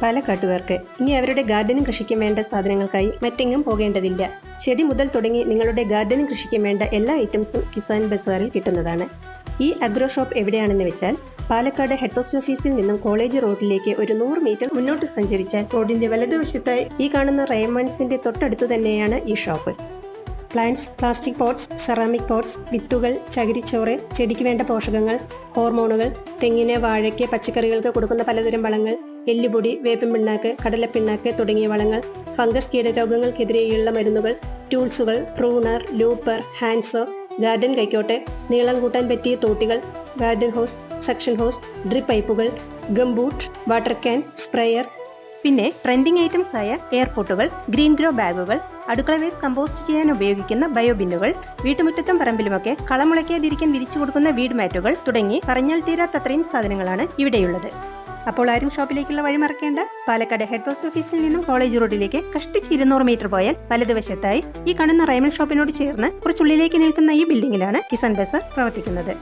പാലക്കാട്ടുകാർക്ക് ഇനി അവരുടെ ഗാർഡനും കൃഷിക്കും വേണ്ട സാധനങ്ങൾക്കായി മറ്റെങ്ങും പോകേണ്ടതില്ല. ചെടി മുതൽ തുടങ്ങി നിങ്ങളുടെ ഗാർഡനും കൃഷിക്കും വേണ്ട എല്ലാ ഐറ്റംസും കിസാൻ ബസാറിൽ കിട്ടുന്നതാണ്. ഈ അഗ്രോ ഷോപ്പ് എവിടെയാണെന്ന് വെച്ചാൽ പാലക്കാട് ഹെഡ് പോസ്റ്റ് ഓഫീസിൽ നിന്നും കോളേജ് റോഡിലേക്ക് ഒരു 100 മീറ്റർ മുന്നോട്ട് സഞ്ചരിച്ചാൽ റോഡിന്റെ വലതുവശത്തായി ഈ കാണുന്ന റേമൺസിന്റെ തൊട്ടടുത്ത് തന്നെയാണ് ഈ shop. Plants, plastic pots, ceramic pots, വിത്തുകൾ, ചകിരിച്ചോറ്, ചെടിക്ക് വേണ്ട പോഷകങ്ങൾ, ഹോർമോണുകൾ, തെങ്ങിന്, വാഴയ്ക്ക്, പച്ചക്കറികൾക്ക് കൊടുക്കുന്ന പലതരം വളങ്ങൾ, എല്ലുപൊടി, വേപ്പിൻ പിണ്ണാക്ക്, കടലപ്പിണ്ണാക്ക് തുടങ്ങിയ വളങ്ങൾ, ഫംഗസ് കീടരോഗങ്ങൾക്കെതിരെയുള്ള മരുന്നുകൾ, ടൂൾസുകൾ, പ്രൂണർ, ലൂപ്പർ, ഹാൻഡ്സോ, ഗാർഡൻ കൈക്കോട്ട്, നീളം കൂട്ടാൻ പറ്റിയ തോട്ടികൾ, ഗാർഡൻ ഹോസ്, സെക്ഷൻ ഹോസ്, ഡ്രിപ്പ് പൈപ്പുകൾ, ഗംബൂട്ട്, വാട്ടർ ക്യാൻ, സ്പ്രേയർ, പിന്നെ ട്രെൻഡിങ് ഐറ്റംസ് ആയ എയർപോർട്ടുകൾ, ഗ്രീൻ ഗ്രോ ബാഗുകൾ, അടുക്കള വേസ്റ്റ് കമ്പോസ്റ്റ് ചെയ്യാൻ ഉപയോഗിക്കുന്ന ബയോബിന്നുകൾ, വീട്ടുമുറ്റത്തും പറമ്പിലുമൊക്കെ കളമുളയ്ക്കാതിരിക്കാൻ വിരിച്ചു കൊടുക്കുന്ന വീട് മാറ്റുകൾ തുടങ്ങി പറഞ്ഞാൽ തീരാത്തത്രയും സാധനങ്ങളാണ് ഇവിടെയുള്ളത്. അപ്പോൾ ആരും ഷോപ്പിലേക്കുള്ള വഴി മറക്കേണ്ട. പാലക്കാട് ഹെഡ് പോസ്റ്റ് ഓഫീസിൽ നിന്നും കോളേജ് റോഡിലേക്ക് കഷ്ടിച്ച് 200 മീറ്റർ പോയാൽ വലതുവശത്തായി ഈ കാണുന്ന റൈമൺ ഷോപ്പിനോട് ചേർന്ന് കുറച്ചുള്ളിലേക്ക് നിൽക്കുന്ന ഈ ബിൽഡിംഗിലാണ് കിസാൻ ബസാർ പ്രവർത്തിക്കുന്നത്.